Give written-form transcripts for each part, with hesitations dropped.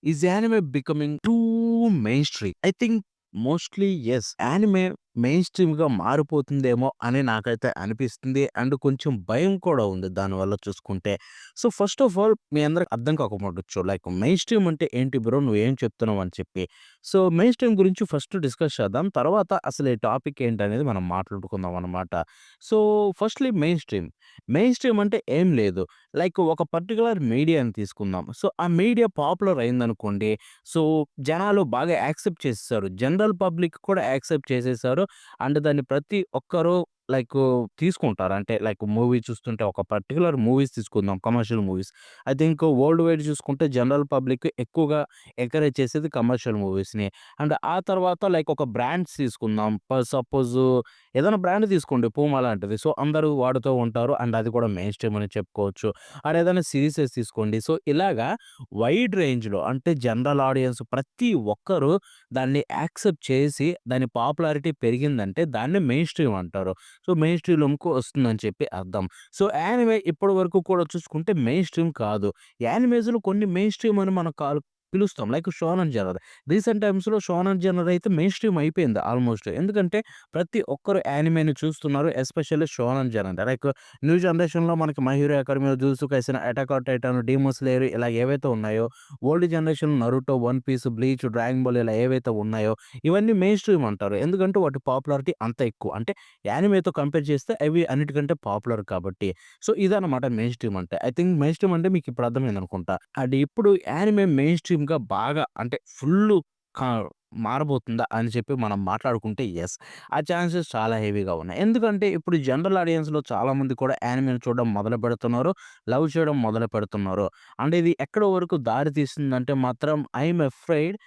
Is anime becoming too mainstream? I think mostly yes. Anime మెయిన్‌స్ట్రీమ్‌గా మారిపోతుందేమో అని నాకైతే అనిపిస్తుంది. అండ్ కొంచెం భయం కూడా ఉంది దానివల్ల చూసుకుంటే. సో, ఫస్ట్ ఆఫ్ ఆల్ మీ అందరికి అర్థం కాకపోవచ్చు. లైక్ మెయిన్‌స్ట్రీమ్ అంటే ఏంటి బ్రో నువ్వేం చెప్తున్నావు అని చెప్పి. సో, మెయిన్‌స్ట్రీమ్ గురించి ఫస్ట్ డిస్కస్ చేద్దాం. తర్వాత అసలు ఈ టాపిక్ ఏంటనేది మనం మాట్లాడుకుందాం అన్నమాట. So, firstly మెయిన్‌స్ట్రీమ్. మెయిన్‌స్ట్రీమ్ అంటే ఏం లేదు. లైక్ ఒక పర్టిక్యులర్ మీడియాని తీసుకుందాం. సో, ఆ మీడియా పాపులర్ అయిందనుకోండి. సో, జనాలు బాగా యాక్సెప్ట్ చేసేసారు. జనరల్ పబ్లిక్ కూడా యాక్సెప్ట్ చేసేసారు. అండ్ దాన్ని ప్రతి ఒక్కరు తీసుకుంటారు. అంటే మూవీ చూస్తుంటే ఒక పర్టిక్యులర్ మూవీస్ తీసుకుందాం commercial movies. I think world wide చూసుకుంటే జనరల్ పబ్లిక్ ఎక్కువగా ఎంకరేజ్ చేసేది కమర్షియల్ మూవీస్‌ని. అండ్ ఆ తర్వాత ఒక బ్రాండ్స్ తీసుకుందాం. సపోజు ఏదైనా బ్రాండ్ తీసుకోండి 'పూమా' లాంటిది. సో, అందరూ వాడుతూ ఉంటారు. అండ్ అది కూడా మెయిన్ స్ట్రీమ్ అని చెప్పుకోవచ్చు. ఆర్ ఏదైనా సీరీసెస్ తీసుకోండి. సో, ఇలాగా వైడ్ రేంజ్‌లో అంటే జనరల్ ఆడియన్స్ ప్రతి ఒక్కరు దాన్ని యాక్సెప్ట్ చేసి దాని పాపులారిటీ పెరిగిందంటే దాన్ని మెయిన్ స్ట్రీమ్ అంటారు. సో, మెయిన్ స్ట్రీమ్‌లోకి వస్తుందని చెప్పి అర్థం. సో, యానిమే ఇప్పటి వరకు కూడా చూసుకుంటే మెయిన్ స్ట్రీమ్ కాదు. యానిమేస్‌లో కొన్ని మెయిన్ స్ట్రీమ్ అని మనం పిలుస్తాం. Like shonen genre. రీసెంట్ టైమ్స్‌లో షోనెన్ జనర్ అయితే మెయిన్ స్ట్రీమ్ అయిపోయింది ఆల్‌మోస్ట్. ఎందుకంటే ప్రతి ఒక్కరు యానిమేని చూస్తున్నారు. Especially shonen జనర్. న్యూ జనరేషన్‌లో మనకి 'My Hero Academia', 'Jujutsu Kaisen', 'Attack on Titan', 'Demon Slayer' ఇలా ఏవైతే ఉన్నాయో, old generation 'Naruto', 'One Piece', 'Bleach', 'Dragon Ball' ఇలా ఏవైతే ఉన్నాయో ఇవన్నీ మెయిన్ స్ట్రీమ్ అంటారు. ఎందుకంటే వాటి పాపులారిటీ అంత ఎక్కువ. అంటే యానిమేతో కంపేర్ చేస్తే అవి అన్నిటికంటే పాపులర్ కాబట్టి. సో, ఇదన్నమాట మెయిన్ స్ట్రీమ్ అంటే. ఐ థింక్ మెయిన్ స్ట్రీమ్ అంటే మీకు ఇప్పుడు అర్థమైందనుకుంటా. అండ్ ఇప్పుడు యానిమే మెయిన్ స్ట్రీమ్‌గా బాగా అంటే ఫుల్లు కా మారబోతుందా అని చెప్పి మనం మాట్లాడుకుంటే యెస్. ఆ ఛాన్సెస్ చాలా హెవీగా ఉన్నాయి. ఎందుకంటే ఇప్పుడు జనరల్ ఆడియన్స్‌లో చాలామంది కూడా యానిమేని చూడడం మొదలుపెడుతున్నారు. లవ్ చేయడం మొదలుపెడుతున్నారు. అండ్ ఇది ఎక్కడి వరకు దారి తీస్తుందంటే మాత్రం ఐయామ్ అఫ్రైడ్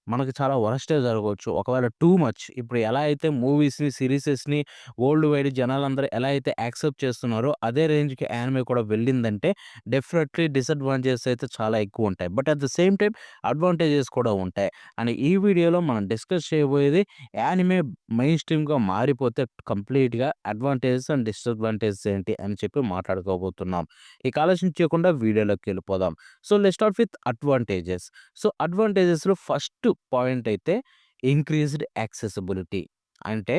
మనకు చాలా వరస్టే జరగవచ్చు. ఒకవేళ టూ మచ్ ఇప్పుడు ఎలా అయితే మూవీస్‌ని, సీరీసెస్‌ని వరల్డ్ వైడ్ జనాలందరూ ఎలా అయితే యాక్సెప్ట్ చేస్తున్నారో, అదే రేంజ్‌కి యానిమే కూడా వెళ్ళిందంటే డెఫినెట్‌లీ డిసడ్వాంటేజెస్ అయితే చాలా ఎక్కువుంటాయి. But at the same time advantages కూడా ఉంటాయి. అండ్ ఈ వీడియోలో మనం డిస్కస్ చేయబోయేది యానిమే మెయిన్ స్ట్రీమ్‌గా మారిపోతే కంప్లీట్‌గా అడ్వాంటేజెస్ అండ్ డిసడ్వాంటేజెస్ ఏంటి అని చెప్పి మాట్లాడుకోబోతున్నాం. ఇక ఆలస్యం చేయకుండా వీడియోలోకెళ్ళిపోదాం. So, let's start with advantages. So, అడ్వాంటేజెస్‌లో ఫస్ట్ పాయింట్ అయితే ఇంక్రీజ్డ్ యాక్సెసిబిలిటీ. అంటే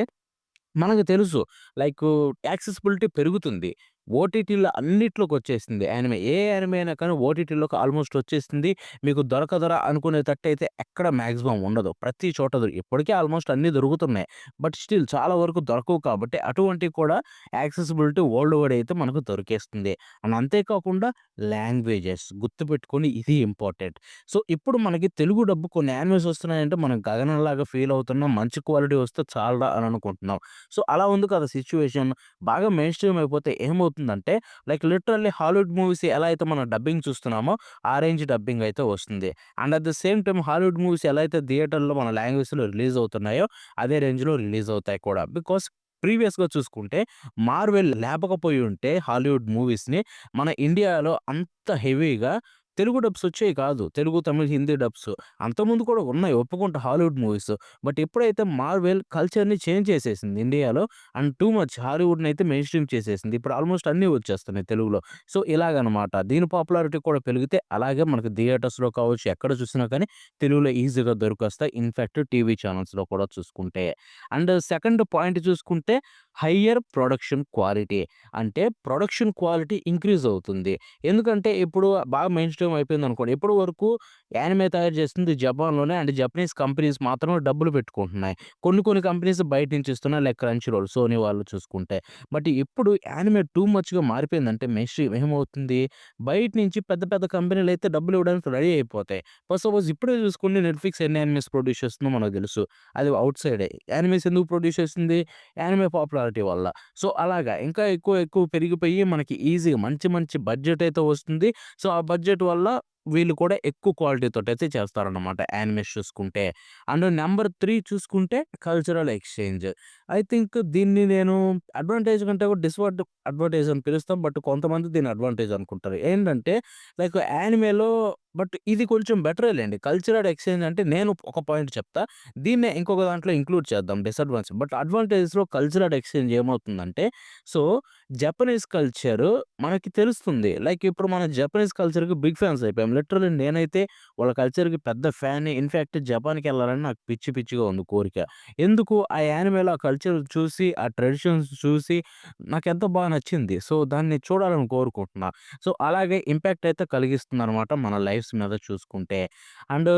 మనకు తెలుసు. లైకు యాక్సెసిబిలిటీ పెరుగుతుంది. ఓటీటీలో అన్నిట్లోకొచ్చేసింది యానిమే. ఏ యానిమే అయినా కానీ ఓటీటీలోకి ఆల్‌మోస్ట్ వచ్చేసింది. మీకు దొరకదురా అనుకునేటట్టయితే ఎక్కడ మాక్సిమం ఉండదు. ప్రతి చోట ఇప్పటికే ఆల్‌మోస్ట్ అన్నీ దొరుకుతున్నాయి. బట్ స్టిల్ చాలా వరకు దొరకవు కాబట్టి అటువంటివి కూడా యాక్సెసిబిలిటీ వరల్డ్ వైడ్ అయితే మనకు దొరికేస్తుంది. అండ్ అంతే కాకుండా లాంగ్వేజెస్ గుర్తుపెట్టుకొని ఇది ఇంపార్టెంట్. సో, ఇప్పుడు మనకి తెలుగు డబ్బు కొన్ని యానిమేస్ వస్తున్నాయంటే మనం గగనంలాగా ఫీల్ అవుతున్నాం. మంచి క్వాలిటీ వస్తే చాలురా అని అనుకుంటున్నాం. సో, అలా ఉంది కదా సిట్యుయేషన్. బాగా మెయిన్ స్ట్రీమ్ అయిపోతే ఏమవుతుందంటే లిటరల్లీ హాలీవుడ్ మూవీస్ ఎలా అయితే మనం డబ్బింగ్ చూస్తున్నామో ఆ రేంజ్ డబ్బింగ్ అయితే వస్తుంది. And at the same time Hollywood movies ఎలా అయితే థియేటర్‌లో మన లాంగ్వేజ్‌లో రిలీజ్ అవుతున్నాయో అదే రేంజ్‌లో రిలీజ్ అవుతాయి కూడా. బికాజ్ ప్రీవియస్‌గా చూసుకుంటే మార్వెల్ లేపకపోయుంటే హాలీవుడ్ మూవీస్‌ని మన ఇండియాలో అంత హెవీగా తెలుగు డబ్స్ వచ్చేవి కాదు. తెలుగు, తమిళ్, హిందీ డబ్స్. అంతకుముందు కూడా ఉన్నాయి ఒప్పుకుంటా హాలీవుడ్ మూవీస్. బట్ ఎప్పుడైతే మార్వెల్ కల్చర్‌ని చేంజ్ చేసేసింది ఇండియాలో అండ్ టూ మచ్ హాలీవుడ్‌నయితే మెయిన్ స్ట్రీమ్ చేసేసింది. ఇప్పుడు ఆల్‌మోస్ట్ అన్నీ వచ్చేస్తున్నాయి తెలుగులో. సో, ఇలాగనమాట. దీని పాపులారిటీ కూడా పెరిగితే అలాగే మనకు థియేటర్స్‌లో కావచ్చు, ఎక్కడ చూసినా కానీ తెలుగులో ఈజీగా దొరికొస్తాయి. ఇన్‌ఫాక్ట్ టీవీ ఛానల్స్‌లో కూడా చూసుకుంటే. అండ్ సెకండ్ పాయింట్ చూసుకుంటే హయ్యర్ ప్రొడక్షన్ క్వాలిటీ. అంటే ప్రొడక్షన్ క్వాలిటీ ఇంక్రీజ్ అవుతుంది. ఎందుకంటే ఇప్పుడు బాగా మెయిన్ స్ట్రీమ్ అయిపోయిందనుకోండి. ఇప్పటి వరకు యానిమే తయారు చేస్తుంది జపాన్‌లోనే అండ్ జపనీస్ కంపెనీస్ మాత్రమే డబ్బులు పెట్టుకుంటున్నాయి. కొన్ని కొన్ని కంపెనీస్ బయట నుంచి ఇస్తున్నాయి లైక్ క్రంచీ రోల్, సోనీ వాళ్ళు చూసుకుంటే. బట్ ఇప్పుడు యానిమే టూ మచ్‌గా మారిపోయిందంటే మెయిన్ స్ట్రీమ్ ఏమవుతుంది? బయట నుంచి పెద్ద పెద్ద కంపెనీలయితే డబ్బులు ఇవ్వడానికి రెడీ అయిపోతాయి. ఫర్ సపోజ్ ఇప్పుడే చూసుకోండి నెట్‌ఫ్లిక్స్ ఎన్ని యానిమేస్ ప్రొడ్యూస్ చేస్తుందో మనకు తెలుసు. అది ఔట్ సైడే. యానిమేస్ ఎందుకు ప్రొడ్యూస్ చేస్తుంది? యానిమే పాపులారిటీ వల్ల. సో, అలాగా ఇంకా ఎక్కువ ఎక్కువ పెరిగిపోయి మనకి ఈజీగా మంచి మంచి బడ్జెట్ అయితే వస్తుంది. సో, ఆ బడ్జెట్ వల్ల వీళ్ళు కూడా ఎక్కువ క్వాలిటీతోటైతే చేస్తారన్నమాట యానిమేస్ చూసుకుంటే. అండ్ నంబర్ 3 చూసుకుంటే కల్చరల్ ఎక్స్‌చేంజ్. ఐ థింక్ దీన్ని నేను అడ్వాంటేజ్ కంటే కూడా అడ్వాంటేజ్ అని పిలుస్తాం. బట్ కొంతమంది దీన్ని అడ్వాంటేజ్ అనుకుంటారు. ఏంటంటే యానిమేలో బట్ ఇది కొంచెం బెటరే లెండి. కల్చరల్ ఎక్స్‌చేంజ్ అంటే నేను ఒక పాయింట్ చెప్తా. దీన్నే ఇంకొక దాంట్లో ఇంక్లూడ్ చేద్దాం డిసడ్వాంటేజ్. బట్ అడ్వాంటేజ్‌లో కల్చరల్ ఎక్స్‌చేంజ్ ఏమవుతుందంటే, సో, జపనీస్ కల్చరు మనకి తెలుస్తుంది. లైక్ ఇప్పుడు మన జపనీస్ కల్చర్‌కి బిగ్ ఫ్యాన్స్ అయిపోయాం. లిటరల్లీ నేనైతే వాళ్ళ కల్చర్‌కి పెద్ద ఫ్యాన్‌ని. ఇన్‌ఫాక్ట్ జపాన్‌కెళ్ళాలని నాకు పిచ్చి పిచ్చిగా ఉంది కోరిక. ఎందుకు ఆ యానిమేలో ఆ కల్చర్ చూసి, ఆ ట్రెడిషన్స్ చూసి నాకెంతో బాగా నచ్చింది. సో, దాన్ని చూడాలని కోరుకుంటున్నా. సో, అలాగే ఇంపాక్ట్ అయితే కలిగిస్తుందనమాట మన లైఫ్స్ మీద చూసుకుంటే. And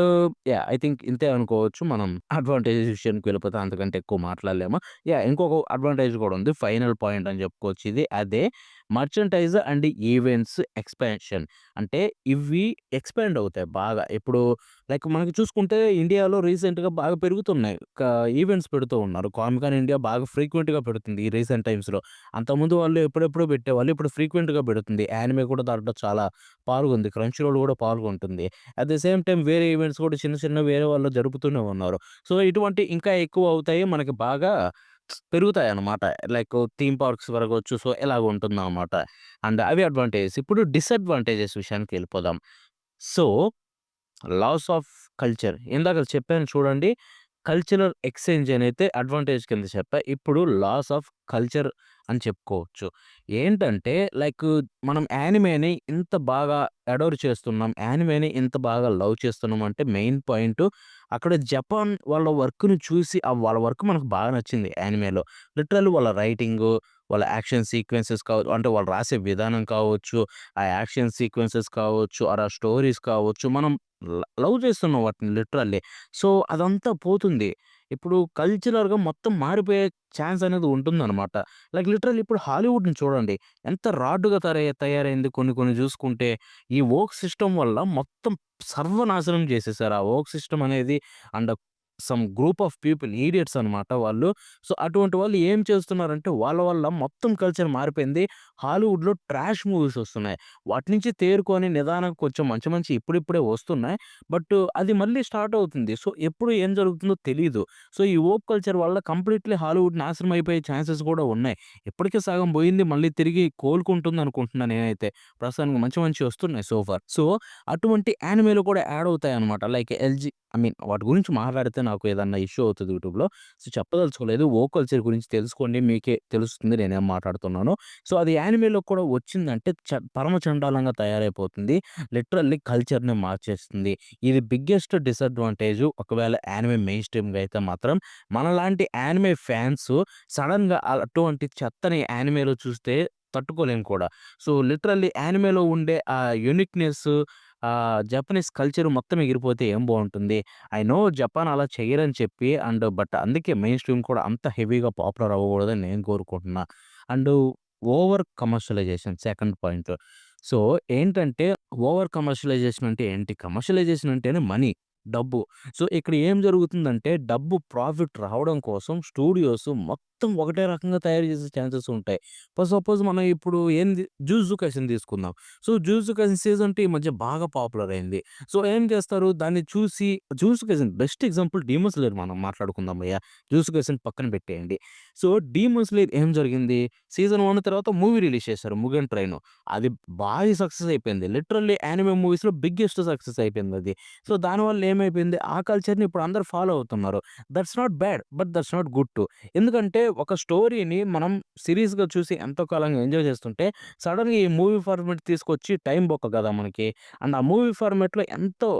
yeah! ఐ థింక్ ఇంతే అనుకోవచ్చు. మనం అడ్వాంటేజెస్ విషయానికి వెళ్ళిపోతే అంతకంటే ఎక్కువ మాట్లాడలేము. యాహ్! ఇంకొక అడ్వాంటేజ్ కూడా ఉంది. ఫైనల్ పాయింట్ అని చెప్పుకోవచ్చు ఇది. అదే మర్చంటైజ్ అండ్ ఈవెంట్స్ ఎక్స్‌పాన్షన్. అంటే ఇవి ఎక్స్‌పాండ్ అవుతాయి బాగా. ఇప్పుడు లైక్ మనకి చూసుకుంటే ఇండియాలో రీసెంట్‌గా బాగా పెరుగుతున్నాయి. ఈవెంట్స్ పెడుతూ ఉన్నారు. కామికాన్ ఇండియా బాగా ఫ్రీక్వెంట్‌గా పెడుతుంది ఈ రీసెంట్ టైమ్స్‌లో. అంతకుముందు వాళ్ళు ఎప్పుడెప్పుడో పెట్టేవాళ్ళు. ఇప్పుడు ఫ్రీక్వెంట్‌గా పెడుతుంది. యానిమే కూడా దాంట్లో చాలా పాల్గొంది. క్రంచీ రోల్ కూడా పాల్గొంటుంది. అట్ ది సేమ్ టైమ్ వేరే ఈవెంట్స్ కూడా చిన్న చిన్నవి వేరే వాళ్ళు జరుపుతూనే ఉన్నారు. సో, ఇటువంటి ఇంకా ఎక్కువ అవుతాయి. మనకి బాగా పెరుగుతాయన్నమాట. లైక్ థీమ్ పార్క్స్ పెరగొచ్చు. సో, ఇలాగ ఉంటుందన్నమాట. అండ్ అవి అడ్వాంటేజెస్. ఇప్పుడు డిసడ్వాంటేజెస్ విషయానికెళ్ళిపోదాం. So, loss of culture. ఇందాక చెప్పాను చూడండి. కల్చరల్ ఎక్స్‌చేంజ్ అనైతే అడ్వాంటేజ్ కింద చెప్పా. ఇప్పుడు లాస్ ఆఫ్ కల్చర్ అని చెప్పుకోవచ్చు. ఏంటంటే లైక్ మనం యానిమేని ఇంత బాగా అడోర్ చేస్తున్నాం. యానిమేని ఇంత బాగా లవ్ చేస్తున్నాం అంటే మెయిన్ పాయింట్ అక్కడ జపాన్ వాళ్ళ వర్క్‌ని చూసి వాళ్ళ వర్క్ మనకు బాగా నచ్చింది యానిమేలో. లిటరల్లీ వాళ్ళ రైటింగు, వాళ్ళ యాక్షన్ సీక్వెన్సెస్ అంటే వాళ్ళు రాసే విధానం కావచ్చు, ఆ యాక్షన్ సీక్వెన్సెస్ కావచ్చు, ఆర్ ఆ స్టోరీస్ కావచ్చు, మనం లవ్ చేస్తున్నాం వాటిని లిటరల్లీ. సో, అదంతా పోతుంది. ఇప్పుడు కల్చరల్‌గా మొత్తం మారిపోయే ఛాన్స్ అనేది ఉంటుందనమాట. లైక్ లిటరల్లీ ఇప్పుడు హాలీవుడ్‌ని చూడండి. ఎంత రాడ్డుగా తయారైంది కొన్ని కొన్ని జూసుకుంటే. ఈ వోక్ సిస్టమ్ వల్ల మొత్తం సర్వనాశనం చేసేసారు. ఆ వోక్ సిస్టమ్ అనేది and some group of people idiots అనమాట వాళ్ళు. సో, అటువంటి వాళ్ళు ఏం చేస్తున్నారంటే వాళ్ళ వల్ల మొత్తం కల్చర్ మారిపోయింది. హాలీవుడ్‌లో ట్రాష్ మూవీస్ వస్తున్నాయి. వాటి నుంచి తేరుకొని నిదానంగా కొంచెం మంచి మంచి ఇప్పుడిప్పుడే వస్తున్నాయి. బట్ అది మళ్ళీ స్టార్ట్ అవుతుంది. సో, ఎప్పుడు ఏం జరుగుతుందో తెలీదు. సో, ఈ వోక్ కల్చర్ వల్ల కంప్లీట్‌లీ హాలీవుడ్ నాశనం అయిపోయే ఛాన్సెస్ కూడా ఉన్నాయి. ఇప్పటికే సగం పోయింది. మళ్ళీ తిరిగి కోలుకుంటుందనుకుంటున్నా నేనైతే. ప్రస్తుతానికి మంచి మంచివి వస్తున్నాయి సో ఫార్. సో, అటువంటి యానిమేలు కూడా యాడ్ అవుతాయన్నమాట. లైక్ ఐ మీన్ వాటి గురించి మాట్లాడితే నాకు ఏదన్నా ఇష్యూ అవుతది యూట్యూబ్‌లో. సో, చెప్పదలుచుకోలేదు. వోక్ కల్చర్ గురించి తెలుసుకోండి. మీకే తెలుస్తుంది నేనేం మాట్లాడుతున్నానో. సో, అది యానిమేలో కూడా వచ్చిందంటే పరమ చండాలంగా తయారైపోతుంది. లిటరల్లీ కల్చర్‌ని మార్చేస్తుంది. ఇది బిగ్గెస్ట్ డిసడ్వాంటేజు. ఒకవేళ యానిమే మెయిన్ స్ట్రీమ్‌గా అయితే మాత్రం. మనలాంటి యానిమే ఫ్యాన్స్ సడెన్‌గా అటువంటి చెత్తని యానిమేలో చూస్తే తట్టుకోలేం కూడా. సో, లిటరల్లీ యానిమేలో ఉండే ఆ యూనిక్‌నెస్ జపనీస్ కల్చర్ మొత్తం ఎగిరిపోతే ఏం బావుంటుంది. ఐ నో జపాన్ అలా చెయ్యరని చెప్పి బట్ అందుకే మెయిన్ స్ట్రీమ్ కూడా అంత హెవీగా పాపులర్ అవ్వకూడదని నేను కోరుకుంటున్నా. And over commercialisation second point. So, ఏంటంటే ఓవర్ కమర్షియలైజేషన్ అంటే ఏంటి? కమర్షియలైజేషన్ అంటేనే మనీ, డబ్బు. సో, ఇక్కడ ఏం జరుగుతుందంటే డబ్బు ప్రాఫిట్ రావడం కోసం స్టూడియోస్ మొత్తం ఒకటే రకంగా తయారు చేసే ఛాన్సెస్ ఉంటాయి. సపోజ్ మనం ఇప్పుడు ఏంది 'జుజుట్సు కైసెన్' తీసుకుందాం. సో, 'జుజుట్సు కైసెన్' సీజన్ 2 ఈ మధ్య బాగా పాపులర్ అయింది. సో, ఏం చేస్తారు దాన్ని చూసి 'jujutsu Kaisen' best example 'demon slayer' మనం మాట్లాడుకుందాం భయ్యా. 'జుజుట్సు కైసెన్' పక్కన పెట్టేయండి. సో, 'డీమన్ స్లేయర్' ఏం జరిగింది? సీజన్ 1 తర్వాత మూవీ రిలీజ్ చేశారు 'ముగెన్ ట్రైన్.' అది భారీ సక్సెస్ అయిపోయింది. లిటరల్లీ యానిమే మూవీస్‌లో బిగ్గెస్ట్ సక్సెస్ అయిపోయిందది. సో, దానివల్ల ఏమైపోయింది ఆ కల్చర్‌ని ఇప్పుడు అందరూ ఫాలో అవుతున్నారు. That's not bad. But that's not good to. ఎందుకంటే ఒక స్టోరీని మనం సీరీస్‌గా చూసి ఎంతో కాలంగా ఎంజాయ్ చేస్తుంటే సడెన్‌గా ఈ మూవీ ఫార్మాట్ తీసుకొచ్చి టైం బొక్క కదా మనకి. అండ్ ఆ మూవీ ఫార్మాట్‌లో ఎంతో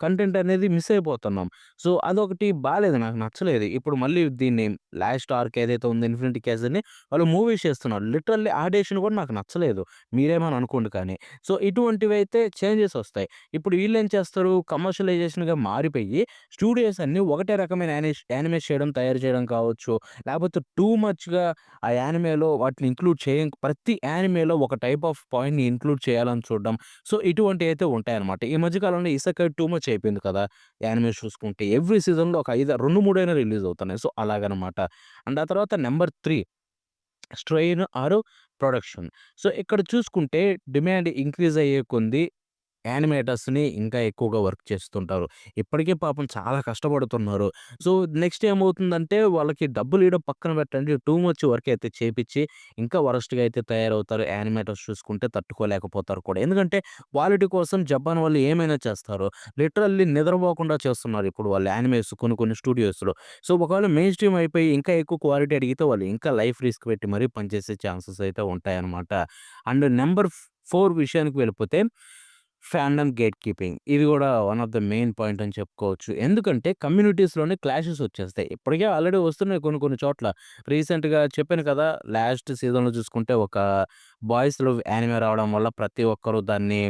కంటెంట్ అనేది మిస్ అయిపోతున్నాం. సో, అదొకటి బాలేదు. నాకు నచ్చలేదు. ఇప్పుడు మళ్ళీ దీన్ని లాస్ట్ ఆర్క్ ఏదైతే ఉందో 'ఇన్ఫినిటీ కేస్‌ని' వాళ్ళు మూవీస్ చేస్తున్నారు. లిటరల్లీ ఆ డెసిషన్ కూడా నాకు నచ్చలేదు. మీరేమని అనుకోండి కానీ. సో, ఇటువంటివైతే చేంజెస్ ఒస్తాయి. ఇప్పుడు వీళ్ళేం చేస్తారు కమర్షియలైజేషన్‌గా మారిపోయి స్టూడియోస్ అన్నీ ఒకటే రకమైన యానిమేట్ చేయడం, తయారు చేయడం కావచ్చు. లేపోతే టూ మచ్‌గా ఆ యానిమేలో వాటిని ఇంక్లూడ్ ప్రతి యానిమేలో ఒక టైప్ ఆఫ్ పాయింట్‌ని ఇంక్లూడ్ చేయాలని చూడడం. సో, ఇటువంటివైతే ఉంటాయన్నమాట. ఈ మధ్య కాలంలో ఇసెకాయ్ టూ మచ్ అయిపోయింది కదా! యానిమే చూసుకుంటే ఎవ్రీ సీజన్‌లో ఒక 2, 3 అయినా రిలీజ్ అవుతున్నాయి. సో, అలాగనమాట. అండ్ ఆ తర్వాత number 3 strain or production. So, ఇక్కడ చూసుకుంటే డిమాండ్ ఇంక్రీజ్ అయ్యే కొంది యానిమేటర్స్‌ని ఇంకా ఎక్కువగా వర్క్ చేస్తుంటారు. ఇప్పటికే పాపం చాలా కష్టపడుతున్నారు. సో, నెక్స్ట్ ఏమవుతుందంటే వాళ్ళకి డబ్బులియడం పక్కన పెట్టండి. టూ మచ్ వర్క్ అయితే చేపిచ్చి ఇంకా వరస్ట్‌గా అయితే తయారవుతారు. యానిమేటర్స్ చూసుకుంటే తట్టుకోలేకపోతారు కూడా. ఎందుకంటే క్వాలిటీ కోసం జపాన్ వాళ్ళు ఏమైనా చేస్తారు. లిటరల్లీ నిద్రపోకుండా చేస్తున్నారు ఇప్పుడు వాళ్ళు యానిమేస్ కొన్ని కొన్ని స్టూడియోస్‌లో. సో, ఒకవేళ మెయిన్ స్ట్రీమ్ అయిపోయి ఇంకా ఎక్కువ క్వాలిటీ అడిగితే వాళ్ళు ఇంకా లైఫ్ రిస్క్ పెట్టి మరీ పనిచేసే ఛాన్సెస్ అయితే ఉంటాయన్నమాట. అండ్ నంబర్ 4 విషయానికి వెళ్ళిపోతే ఫ్యాండమ్ గేట్ కీపింగ్. ఇది గూడా one of the main point అని చెప్పుకోవచ్చు. ఎందుకంటే కమ్యూనిటీస్‌లోనే క్లాషెస్ వచ్చేస్తాయి. ఇప్పటికే ఆల్రెడీ వస్తున్నాయి కొన్ని కొన్ని చోట్ల. రీసెంట్‌గా చెప్పాను కదా! లాస్ట్ సీజన్‌లో చూసుకుంటే ఒక బాయ్స్‌లో యానిమే రావడం వల్ల ప్రతి ఒక్కరు దాన్ని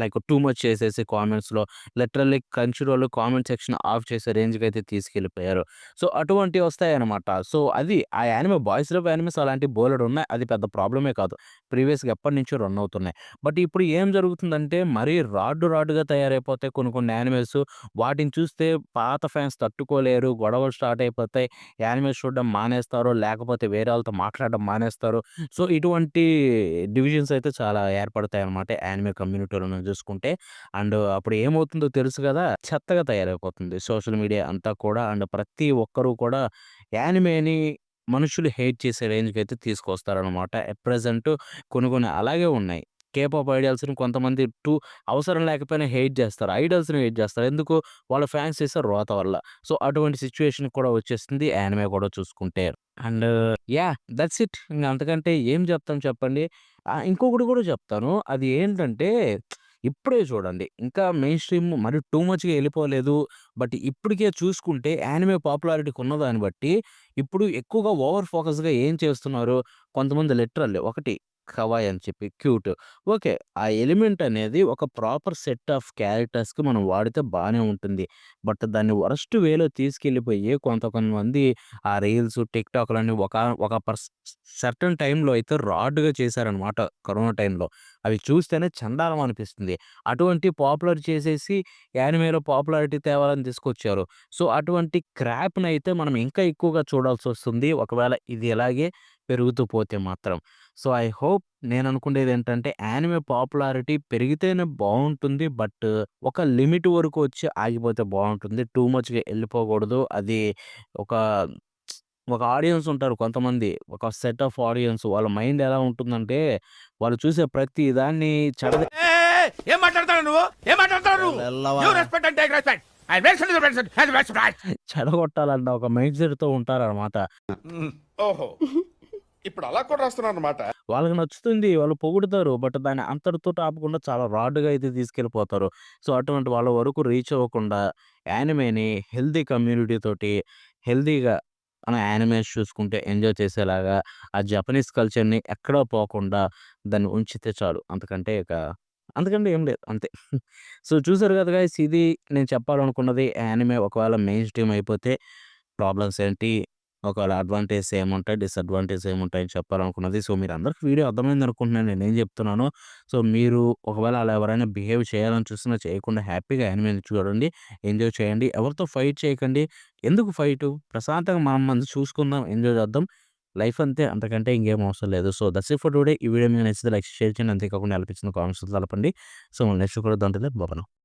లైక్ టూ మచ్ చేసేసి కామెంట్స్‌లో లిటరల్లీ క్రంచీరోల్ కామెంట్ సెక్షన్ ఆఫ్ చేసే రేంజ్‌కైతే తీసుకెళ్ళిపోయారు. సో, అటువంటివి వస్తాయన్నమాట. సో, అది ఆ యానిమే బాయ్స్ లవ్ యానిమేస్ అలాంటివి బోలెడున్నాయి. అది పెద్ద ప్రాబ్లమే కాదు. ప్రీవియస్‌గా ఎప్పటినుంచో రన్ అవుతున్నాయి. బట్ ఇప్పుడు ఏం జరుగుతుందంటే మరీ రాడ్డుగా తయారైపోతాయి కొన్ని కొన్ని యానిమేస్. వాటిని చూస్తే పాత ఫ్యాన్స్ తట్టుకోలేరు. గొడవలు స్టార్ట్ అయిపోతాయి. యానిమేస్ చూడడం మానేస్తారు. లేకపోతే వేరే వాళ్ళతో మాట్లాడడం మానేస్తారు. సో, ఇటువంటి డివిజన్స్ అయితే చాలా ఏర్పడతాయన్నమాట యానిమే కమ్యూనిటీలోను చూసుకుంటే. అండ్ అప్పుడు ఏమవుతుందో తెలుసు గదా! చెత్తగా తయారైపోతుంది సోషల్ మీడియా అంతా కూడా. అండ్ ప్రతి ఒక్కరు కూడా యానిమేని మనుషులు హేట్ చేసే రేంజ్‌కైతే తీసుకొస్తారనమాట. ఎట్ ప్రెజెంట్ కొన్ని కొన్ని అలాగే ఉన్నాయి. కేపాప్ ఐడియల్స్‌ని కొంతమంది అవసరం లేకపోయినా హేట్ జేస్తారు. ఐడల్స్‌ని హేట్ జేస్తారు. ఎందుకు? వాళ్ళ ఫ్యాన్స్ చేసే రోత వల్ల. సో, అటువంటి సిట్యుయేషన్ కూడా వచ్చేస్తుంది యానిమే కూడా చూసుకుంటే. And yeah! That's it. ఇంగ అంతకంటే ఏం జెప్తాం చెప్పండి. ఇంకొకటి గూడా జెప్తాను. అది ఏంటంటే ఇప్పుడే చూడండి. ఇంకా మెయిన్ స్ట్రీమ్ మరి టూ మచ్‌గా ఎళ్ళిపోలేదు. బట్ ఇప్పటికే చూసుకుంటే యానిమే పాపులారిటీకి ఉన్నదాన్ని బట్టి ఇప్పుడు ఎక్కువగా ఓవర్ ఫోకస్‌గా ఏం చేస్తున్నారు? కొంతమంది లిటరల్లీ ఒకటి కవాయ్ అని చెప్పి క్యూట్. ఓకే. ఆ ఎలిమెంట్ అనేది ఒక ప్రాపర్ సెట్ ఆఫ్ క్యారెక్టర్స్‌కి మనం వాడితే బానే ఉంటుంది. బట్ దాన్ని వరస్ట్ వేలో తీసుకెళ్ళిపోయి కొంతమంది ఆ రీల్స్, టిక్‌టాక్‌లని ఒక సర్టెన్ టైమ్‌లో అయితే రాడ్‌గా చేశారనమాట కరోనా టైమ్‌లో. అవి చూస్తేనే చండాలం అనిపిస్తుంది. అటువంటి పాపులర్ చేసేసి యానిమేలో పాపులారిటీ తేవాలని తీసుకొచ్చారు. సో, అటువంటి క్రాప్‌నయితే మనం ఇంకా ఎక్కువగా చూడాల్సొస్తుంది. ఒకవేళ ఇది ఇలాగే పెరుగుతూ పోతే మాత్రం. సో, ఐ హోప్ నేననుకునేదేంటంటే యానిమే పాపులారిటీ పెరిగితేనే బావుంటుంది. బట్ ఒక లిమిట్ వరకు వచ్చి ఆగిపోతే బావుంటుంది. టూ మచ్‌గా ఎళ్ళిపోకూడదు. అది ఒక ఒక ఆడియన్స్ ఉంటారు కొంతమంది. ఒక సెట్ ఆఫ్ ఆడియన్స్ వాళ్ళ మైండ్ ఎలా ఉంటుందంటే, వాళ్ళు చూసే ప్రతి దాన్ని ఏం మాట్లాడతావు నువ్వు ఏం మాట్లాడతావు నువ్వు ఎల్లవా you respect and take respect I respect చెడగొట్టాలన్న ఒక మైండ్ సెట్‌తో ఉంటారనమాట. ఓహో ఇప్పుడు అలా కూడా రాస్తున్నాను అనమాట. వాళ్ళకి నచ్చుతుంది. వాళ్ళు పొగుడుతారు. బట్ దాన్ని అంతటితోటి ఆపకుండా చాలా రాడ్‌గా అయితే తీసుకెళ్ళిపోతారు. సో, అటువంటి వాళ్ళ వరకు రీచ్ అవ్వకుండా యానిమేని హెల్తీ కమ్యూనిటీ తోటి హెల్తీగా మన యానిమేస్ చూసుకుంటే ఎంజాయ్ చేసేలాగా ఆ జపనీస్ కల్చర్‌ని ఎక్కడా పోకుండా దాన్ని ఉంచితే చాలు. అంతకంటే ఏం లేదు. అంతే. సో, చూసారు కదా గైస్ ఇది నేను చెప్పాలనుకున్నది యానిమే ఒకవేళ మెయిన్ స్ట్రీమ్ అయిపోతే ప్రాబ్లమ్స్ ఏంటి? ఒకవేళ అడ్వాంటేజెస్ ఏముంటాయి? డిసడ్వాంటేజెస్ ఏముంటాయని చెప్పాలనుకున్నది. సో, మీరందరికి వీడియో అర్థమైందనుకుంటున్నాను నేనేం చెప్తున్నానో. సో, మీరు ఒకవేళ అలా ఎవరైనా బిహేవ్ చేయాలని చూసినా చేయకుండా హ్యాపీగా యానిమేని చూడండి. ఎంజాయ్ చేయండి. ఎవరితో ఫైట్ చేయకండి. ఎందుకు ఫైటు? ప్రశాంతంగా మనం మనది చూసుకుందాం. ఎంజాయ్ చేద్దాం. లైఫ్ అంతే. అంతకంటే ఇంకేం అవసరం లేదు. So, that's it for today. ఈ వీడియో మీకు నచ్చితే లైక్, షేర్ చేయండి. అంతేకాకుండా ఎలా అనిపించిందో కామెంట్స్‌లో తెలపండి. సో, నెక్స్ట్ కూడా దాంట్లో బాయ్.